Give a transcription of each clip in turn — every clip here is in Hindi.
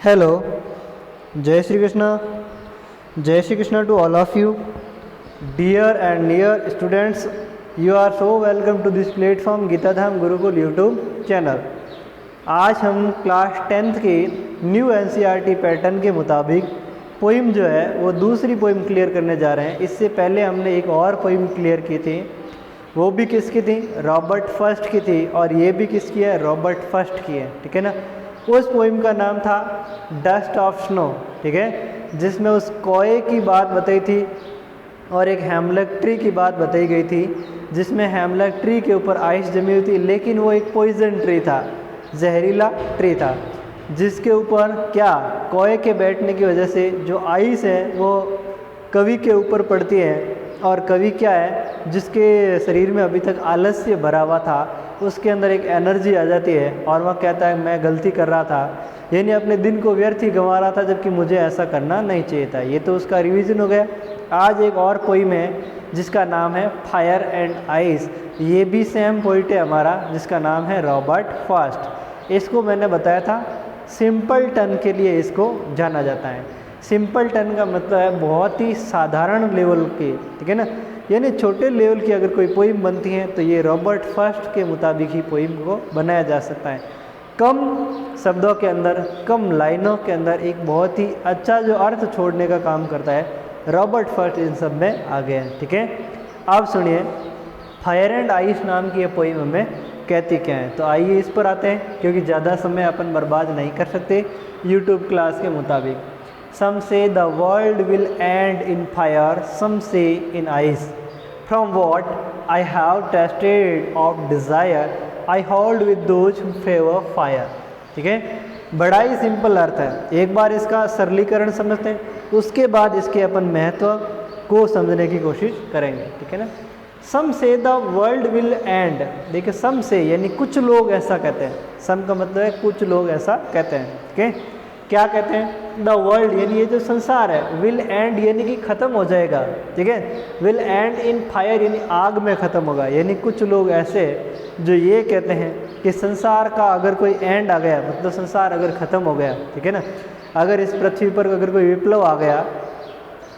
Hello, Jai Shri Krishna. Jai Shri Krishna to all of you. Dear and near students, you are so welcome to this platform Gita Dham Gurukul YouTube channel. आज हम क्लास 10th के न्यू एनसीईआरटी पैटर्न के मुताबिक पोइम जो है वो दूसरी पोइम क्लियर करने जा रहे हैं। इससे पहले हमने एक और पोइम क्लियर की थी, वो भी किसकी थी? रॉबर्ट फर्स्ट की थी, और ये भी किसकी है? रॉबर्ट फर्स्ट की है, ठीक है ना। उस पोइम का नाम था डस्ट ऑफ स्नो, ठीक है, जिसमें उस कोए की बात बताई थी और एक हेमलक ट्री की बात बताई गई थी, जिसमें हेमलक ट्री के ऊपर आइस जमी हुई थी, लेकिन वो एक पॉइजन ट्री था, जहरीला ट्री था, जिसके ऊपर क्या कोए के बैठने की वजह से जो आइस है वो कवि के ऊपर पड़ती है, और कवि क्या है, जिसके शरीर में अभी तक आलस्य भरा हुआ था, उसके अंदर एक एनर्जी आ जाती है और वह कहता है मैं गलती कर रहा था, यानी अपने दिन को व्यर्थ ही गंवा रहा था, जबकि मुझे ऐसा करना नहीं चाहिए था। ये तो उसका रिवीजन हो गया। आज एक और पोइम है जिसका नाम है फायर एंड आइस। ये भी सेम पोइट है हमारा, जिसका नाम है रॉबर्ट फर्स्ट। इसको मैंने बताया था सिंपल टन के लिए इसको जाना जाता है। सिंपल टन का मतलब है बहुत ही साधारण लेवल की, ठीक है ना, यानी छोटे लेवल की अगर कोई पोइम बनती है तो ये रॉबर्ट फर्स्ट के मुताबिक ही पोइम को बनाया जा सकता है। कम शब्दों के अंदर, कम लाइनों के अंदर एक बहुत ही अच्छा जो अर्थ छोड़ने का काम करता है, रॉबर्ट फर्स्ट इन सब में आ गया है, ठीक है। आप सुनिए, फायर एंड आइस नाम की ये पोइम हमें कहती क्या है। तो आइए इस पर आते हैं, क्योंकि ज़्यादा समय अपन बर्बाद नहीं कर सकते यूट्यूब क्लास के मुताबिक। Some say the world will end in fire, some say in ice. From what I have tasted of desire, I hold with those who favor fire. ठीक है, बड़ा ही सिंपल अर्थ है। एक बार इसका सरलीकरण समझते हैं, उसके बाद इसके अपन महत्व को समझने की कोशिश करेंगे, ठीक है ना। सम से द वर्ल्ड विल एंड, देखिए सम से यानी कुछ लोग ऐसा कहते हैं, सम का मतलब है कुछ लोग ऐसा कहते हैं, ठीक है। क्या कहते हैं? द वर्ल्ड यानी ये जो संसार है, विल एंड यानी कि ख़त्म हो जाएगा, ठीक है। विल एंड इन फायर यानी आग में ख़त्म होगा, यानी कुछ लोग ऐसे जो ये कहते हैं कि संसार का अगर कोई एंड आ गया, मतलब संसार अगर ख़त्म हो गया, ठीक है ना, अगर इस पृथ्वी पर अगर कोई विप्लव आ गया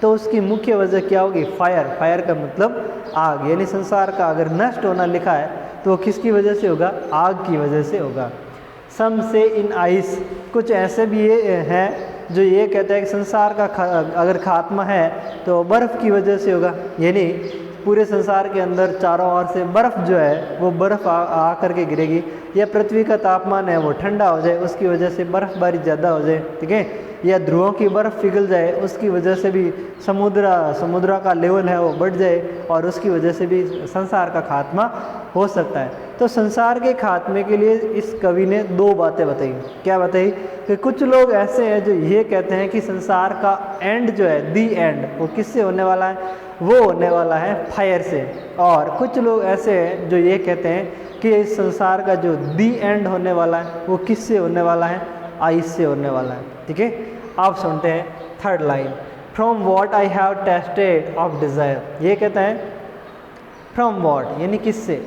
तो उसकी मुख्य वजह क्या होगी? फायर। फायर का मतलब आग, यानी संसार का अगर नष्ट होना लिखा है तो वो किसकी वजह से होगा? आग की वजह से होगा। सम से इन आइस, कुछ ऐसे भी ये हैं जो ये कहते हैं कि संसार का अगर खात्मा है तो बर्फ़ की वजह से होगा, यानी पूरे संसार के अंदर चारों ओर से बर्फ़ जो है वो बर्फ़ आ करके गिरेगी, या पृथ्वी का तापमान है वो ठंडा हो जाए, उसकी वजह से बर्फ़बारी ज़्यादा हो जाए, ठीक है, या ध्रुवों की बर्फ़ पिघल जाए, उसकी वजह से भी समुद्र का लेवल है वो बढ़ जाए, और उसकी वजह से भी संसार का खात्मा हो सकता है। तो संसार के खात्मे के लिए इस कवि ने दो बातें बताई। क्या बताई? कि कुछ लोग ऐसे हैं जो ये कहते हैं कि संसार का एंड जो है, दी एंड, वो किससे होने वाला है? वो होने वाला है फायर से। और कुछ लोग ऐसे हैं जो ये कहते हैं कि इस संसार का जो दी एंड होने वाला है वो किससे होने वाला है? आइस से होने वाला है, ठीक है। आप सुनते हैं third line, from what I have tested of desire. ये कहता है फ्रॉम वॉट यानी किससे,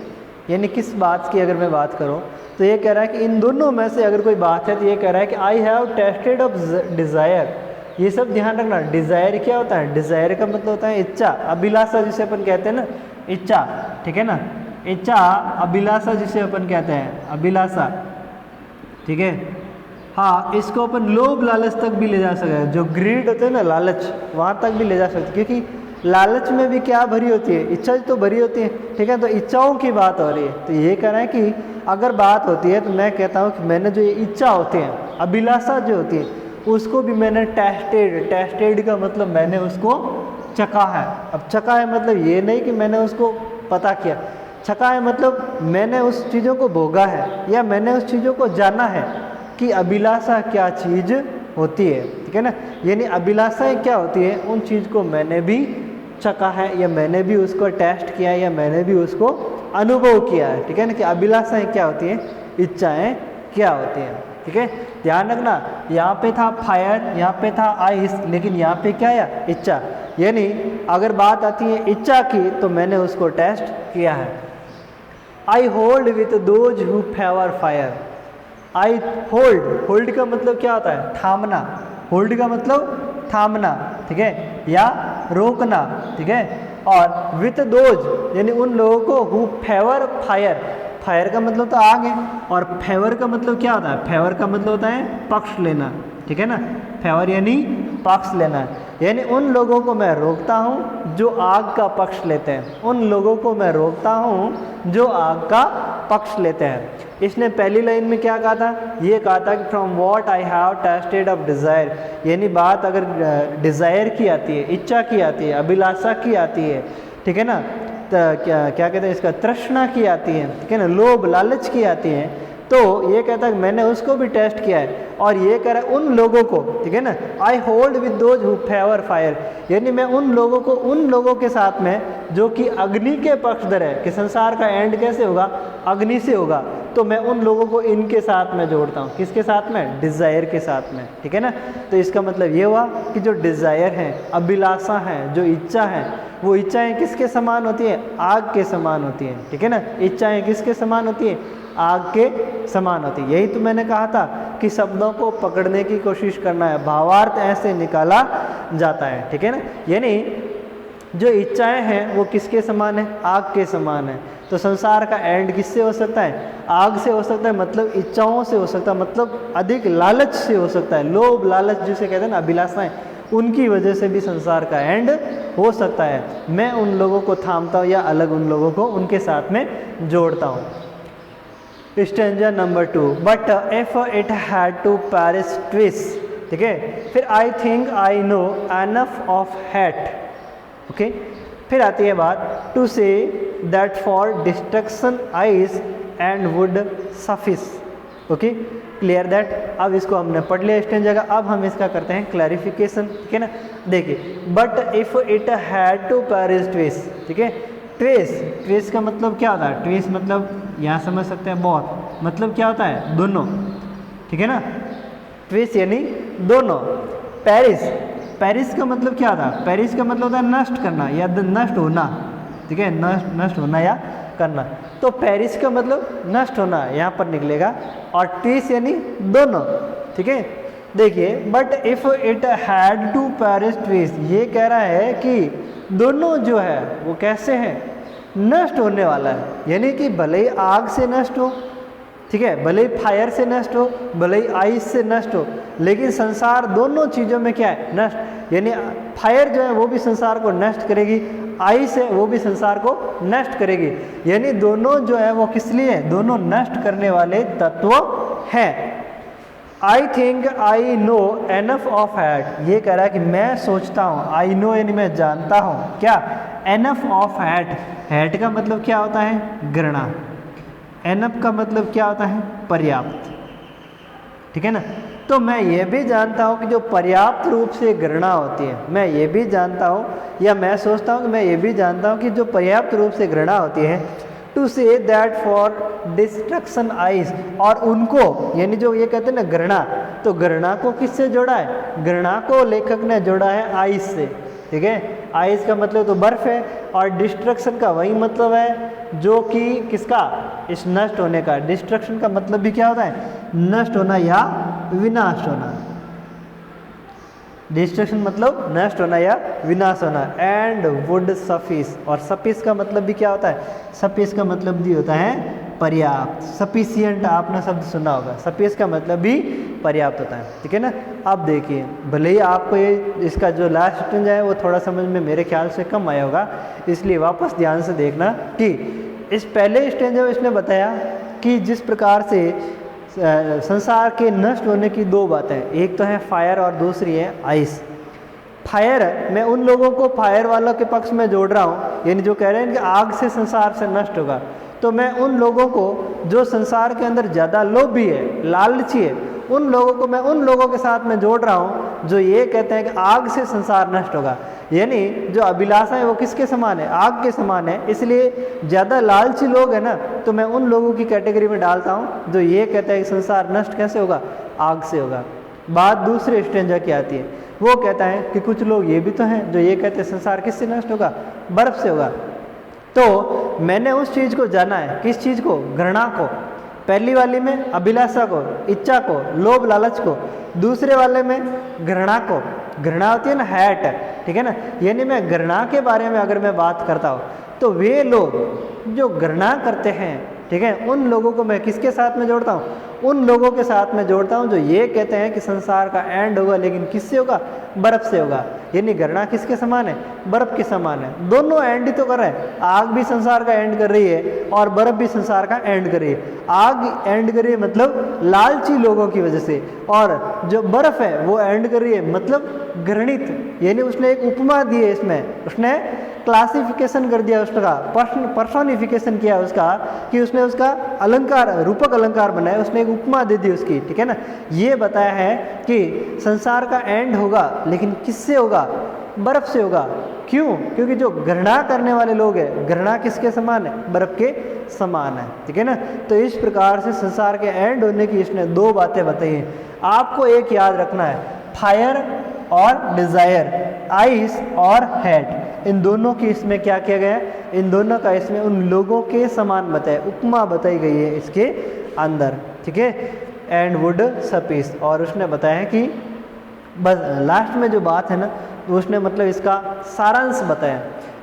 यानी किस बात की अगर मैं बात करूं तो ये कह रहा है कि इन दोनों में से अगर कोई बात है तो ये कह रहा है कि I have tested of desire. ये सब ध्यान रखना। डिज़ायर क्या होता है? डिज़ायर का मतलब होता है इच्छा, अभिलाषा जिसे अपन कहते हैं ना, इच्छा, ठीक है ना, इच्छा, अभिलाषा जिसे अपन कहते हैं, अभिलाषा, ठीक है। हाँ, इसको अपन लोभ लालच तक भी ले जा सकते हैं, जो ग्रीड होते हैं ना, लालच, वहाँ तक भी ले जा सकते हैं, क्योंकि लालच में भी क्या भरी होती है? इच्छा तो भरी होती है, ठीक है। तो इच्छाओं की बात हो रही है, तो ये कह रहा है कि अगर बात होती है तो मैं कहता हूँ कि मैंने जो ये इच्छा होती है, अभिलाषा जो होती है, उसको भी मैंने टेस्टेड का मतलब मैंने उसको चखा है। अब चखा है मतलब ये नहीं कि मैंने उसको पता किया, चखा है मतलब मैंने उस चीज़ों को भोगा है, या मैंने उस चीज़ों को जाना है कि अभिलाषा क्या चीज़ होती है, ठीक है ना। यानी अभिलाषाएँ क्या होती है, उन चीज़ को मैंने भी चखा है, या मैंने भी उसको टेस्ट किया है, या मैंने भी उसको अनुभव किया है, ठीक है ना। कि अभिलाषाएँ क्या होती हैं, इच्छाएँ क्या होती हैं, ठीक है। ध्यान रखना, यहाँ पे था फायर, यहाँ पे था आइस, लेकिन यहाँ पे क्या है? इच्छा। यानी अगर बात आती है इच्छा की तो मैंने उसको टेस्ट किया है। I hold with those who favour fire. I hold का मतलब क्या होता है? थामना। होल्ड का मतलब थामना, ठीक है, या रोकना, ठीक है। और विथ दोज यानी उन लोगों को हु फेवर फायर, फायर का मतलब तो आग है, और फेवर का मतलब क्या होता है? फेवर का मतलब होता है पक्ष लेना, ठीक है ना। फेवर यानी पक्ष लेना, यानी उन लोगों को मैं रोकता हूँ जो आग का पक्ष लेते हैं। उन लोगों को मैं रोकता हूँ जो आग का पक्ष लेते हैं। इसने पहली लाइन में क्या कहा था? ये कहा था कि from what I have tested of desire, यानी बात अगर डिज़ायर की आती है, इच्छा की आती है, अभिलाषा की आती है, ठीक है ना, तो क्या कहते हैं इसका, तृष्णा की आती है, ठीक है ना, लोभ लालच की आती है, तो ये कहता है कि मैंने उसको भी टेस्ट किया है। और ये कह रहा है उन लोगों को, ठीक है ना, I hold with those who favour fire, यानी मैं उन लोगों को, उन लोगों के साथ में जो कि अग्नि के पक्षधर है, कि संसार का एंड कैसे होगा? अग्नि से होगा, तो मैं उन लोगों को इनके साथ में जोड़ता हूँ। किसके साथ में? डिज़ायर के साथ में, ठीक है ना। तो इसका मतलब ये हुआ कि जो डिज़ायर है, अभिलाषा है, जो इच्छा है, वो इच्छाएं किसके समान होती हैं? आग के समान होती हैं, ठीक है ना। इच्छाएं किसके समान होती हैं? आग के समान होती है। यही तो मैंने कहा था कि शब्दों को पकड़ने की कोशिश करना है, भावार्थ ऐसे निकाला जाता है, ठीक है ना। यानी जो इच्छाएं हैं वो किसके समान है? आग के समान है। तो संसार का एंड किससे हो सकता है? आग से हो सकता है, मतलब इच्छाओं से हो सकता है, मतलब अधिक लालच से हो सकता है। लोभ लालच जिसे कहते हैं ना, अभिलाषाएं, उनकी वजह से भी संसार का एंड हो सकता है। मैं उन लोगों को थामता हूँ या अलग उन लोगों को उनके साथ में जोड़ता हूँ। Stanza number 2, but if it had to perish twice, ठीक है। फिर I think I know enough of hate, okay. फिर आती है बात, to say that for destruction ice and would suffice, okay, clear that. अब इसको हमने पढ़ लिया स्टेंजा का, अब हम इसका करते हैं क्लैरिफिकेशन, ठीक है ना। देखिए, but if it had to perish twice, ठीक है। ट्विस्ट का मतलब क्या होता है? ट्विस्ट मतलब यहाँ समझ सकते हैं बहुत, मतलब क्या होता है? दोनों, ठीक है ना। ट्विस्ट यानी दोनों। पेरिस का मतलब क्या होता है? पेरिस का मतलब होता है नष्ट करना या नष्ट होना, ठीक है, नष्ट होना या करना। तो पेरिस का मतलब नष्ट होना यहाँ पर निकलेगा, और ट्विस्ट यानी दोनों, ठीक है। देखिए, but if it had to perish twice, ये कह रहा है कि दोनों जो है वो कैसे हैं? नष्ट होने वाला है। यानी कि भले ही आग से नष्ट हो, ठीक है, भले ही फायर से नष्ट हो, भले ही आइस से नष्ट हो, लेकिन संसार दोनों चीज़ों में क्या है? नष्ट। यानी फायर जो है वो भी संसार को नष्ट करेगी, आइस है वो भी संसार को नष्ट करेगी। यानी दोनों जो है वो किस लिए? दोनों नष्ट करने वाले तत्व हैं। आई think I know enough of hat, ये कह रहा है कि मैं सोचता हूँ, आई नो यानी मैं जानता हूँ, क्या? Enough of hat. हैट का मतलब क्या होता है? गणना। एनफ का मतलब क्या होता है? पर्याप्त, ठीक है ना। तो मैं ये भी जानता हूँ कि जो पर्याप्त रूप से गणना होती है, मैं ये भी जानता हूँ, या मैं सोचता हूँ कि मैं ये भी जानता हूँ कि जो पर्याप्त रूप से गणना होती है, to say that for destruction eyes, और उनको, यानी जो ये कहते हैं ना गणना, तो गणना को किससे जोड़ा है? गणना को लेखक ने जोड़ा है आइस से, ठीक है। आइस का मतलब तो बर्फ है, और डिस्ट्रक्शन का वही मतलब है जो कि किसका? इस नष्ट होने का। डिस्ट्रक्शन का मतलब भी क्या होता है? नष्ट होना या विनाश होना। डिस्ट्रक्शन मतलब नष्ट होना या विनाश होना। एंड वुड सफिस, और सफिस का मतलब भी क्या होता है? सफिस का मतलब भी होता है पर्याप्त। सफिशियंट आपने शब्द सुना होगा, सफिस का मतलब भी पर्याप्त होता है, ठीक है ना। अब देखिए, भले ही आपको ये इसका जो लास्ट स्टेंजा है वो थोड़ा समझ में मेरे ख्याल से कम आया होगा, इसलिए वापस ध्यान से देखना कि इस पहले स्टेंजा में इसने बताया कि जिस प्रकार से संसार के नष्ट होने की दो बातें हैं, एक तो है फायर और दूसरी है आइस। फायर, मैं उन लोगों को फायर वालों के पक्ष में जोड़ रहा हूँ, यानी जो कह रहे हैं कि आग से संसार से नष्ट होगा, तो मैं उन लोगों को जो संसार के अंदर ज़्यादा लोभी है, लालची है, उन लोगों को मैं उन लोगों के साथ में जोड़ रहा हूँ जो ये कहते हैं कि आग से संसार नष्ट होगा। यानी जो अभिलाषा है वो किसके समान है? आग के समान है। इसलिए ज़्यादा लालची लोग हैं ना, तो मैं उन लोगों की कैटेगरी में डालता हूँ जो ये कहते हैं कि संसार नष्ट कैसे होगा? आग से होगा। बात दूसरे स्टेंजा की आती है, वो कहता है कि कुछ लोग ये भी तो हैं जो ये कहते हैं संसार किससे नष्ट होगा? बर्फ से होगा। तो मैंने उस चीज़ को जाना है, किस चीज़ को? गणना को। पहली वाली में अभिलाषा को, इच्छा को, लोभ लालच को, दूसरे वाले में घृणा को। घृणा होती है ना हैट, ठीक है ना, यानी मैं घृणा के बारे में अगर मैं बात करता हूँ तो वे लोग जो घृणा करते हैं, ठीक है, उन लोगों को मैं किसके साथ में जोड़ता हूँ? उन लोगों के साथ में जोड़ता हूँ जो ये कहते हैं कि संसार का एंड होगा, लेकिन किससे होगा? बर्फ से होगा। यानी घृणा किसके समान है? बर्फ के समान है। दोनों एंड ही तो कर रहे हैं। आग भी संसार का एंड कर रही है और बर्फ भी संसार का एंड कर रही है। आग एंड कर रही है मतलब लालची लोगों की वजह से, और जो बर्फ है वो एंड कर रही है मतलब घृणित। यानी उसने एक उपमा दी है, इसमें उसने क्लासिफिकेशन कर दिया उसका, पर्सोनिफिकेशन किया उसका, कि उसने उसका अलंकार, रूपक अलंकार बनाया, उसने एक उपमा दे दी उसकी, ठीक है ना। ये बताया है कि संसार का एंड होगा, लेकिन किससे होगा? बर्फ से होगा। क्यों? क्योंकि जो घृणा करने वाले लोग हैं, घृणा किसके समान है? बर्फ के समान है, ठीक है ना। तो इस प्रकार से संसार के एंड होने की इसने दो बातें बताई हैं। आपको एक याद रखना है, फायर और डिजायर, आइस और हेट, इन दोनों की इसमें क्या किया गया है? इन दोनों का इसमें उन लोगों के समान बताया, उपमा बताई गई है इसके अंदर, ठीक है। एंड वुड सपीस, और उसने बताया है कि बस लास्ट में जो बात है ना, तो उसने मतलब इसका सारांश बताया।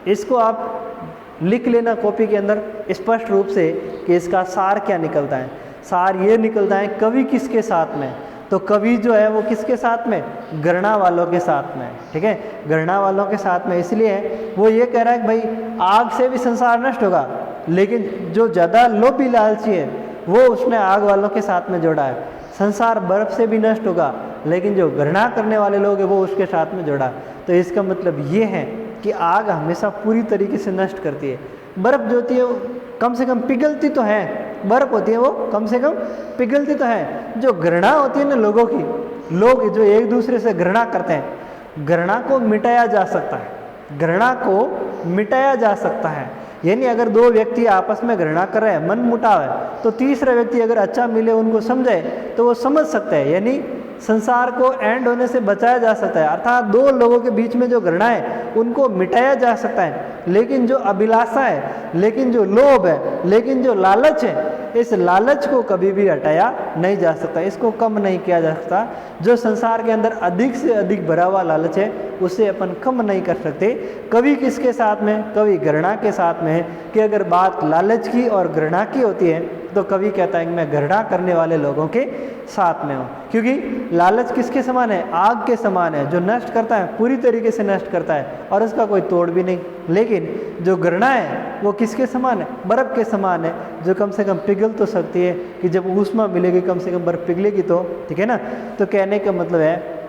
इसको आप लिख लेना कॉपी के अंदर स्पष्ट रूप से कि इसका सार क्या निकलता है। सार ये निकलता है, कवि किसके साथ में? तो कवि जो है वो किसके साथ में? घृणा वालों के साथ में, ठीक है, घृणा वालों के साथ में। इसलिए वो ये कह रहा है कि भाई आग से भी संसार नष्ट होगा, लेकिन जो ज़्यादा लोभी लालची है वो उसने आग वालों के साथ में जोड़ा है। संसार बर्फ से भी नष्ट होगा, लेकिन जो घृणा करने वाले लोग हैं वो उसके साथ में जोड़ा। तो इसका मतलब ये है कि आग हमेशा पूरी तरीके से नष्ट करती है। बर्फ जो होती है वो कम से कम पिघलती तो है, बर्फ होती है वो कम से कम पिघलती तो है। जो घृणा होती है ना लोगों की, लोग जो एक दूसरे से घृणा करते हैं, घृणा को मिटाया जा सकता है, घृणा को मिटाया जा सकता है। यानी अगर दो व्यक्ति आपस में घृणा कर रहे हैं, मन मुटाव है, तो तीसरा व्यक्ति अगर अच्छा मिले, उनको समझे, तो वो समझ सकता है, यानी संसार को एंड होने से बचाया जा सकता है। अर्थात दो लोगों के बीच में जो घृणा है उनको मिटाया जा सकता है। लेकिन जो अभिलाषा है, लेकिन जो लोभ है, लेकिन जो लालच है, इस लालच को कभी भी हटाया नहीं जा सकता, इसको कम नहीं किया जा सकता। जो संसार के अंदर अधिक से अधिक भरा हुआ लालच है उसे अपन कम नहीं कर सकते। कवि किसके साथ में? कवि घृणा के साथ में है। कि अगर बात लालच की और घृणा की होती है तो कवि कहता है कि मैं घृणा करने वाले लोगों के साथ में हूँ, क्योंकि लालच किसके समान है? आग के समान है, जो नष्ट करता है, पूरी तरीके से नष्ट करता है और उसका कोई तोड़ भी नहीं। लेकिन जो घृणा है वो किसके समान है? बर्फ के समान है, जो कम से कम पिघल तो सकती है, कि जब ऊष्मा मिलेगी कम से कम बर्फ पिघलेगी तो, ठीक है ना। तो कहने का मतलब है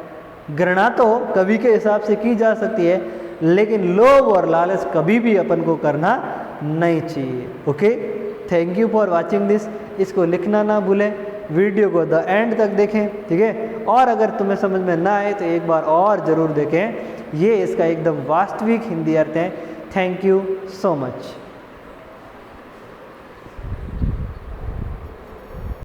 घृणा तो कवि के हिसाब से की जा सकती है, लेकिन लोभ और लालच कभी भी अपन को करना नहीं चाहिए। Okay, thank you for watching this. इसको लिखना ना भूलें, वीडियो को द एंड तक देखें, ठीक है। और अगर तुम्हें समझ में ना आए तो एक बार और ज़रूर देखें। ये इसका एकदम वास्तविक हिंदी अर्थ है। Thank you so much.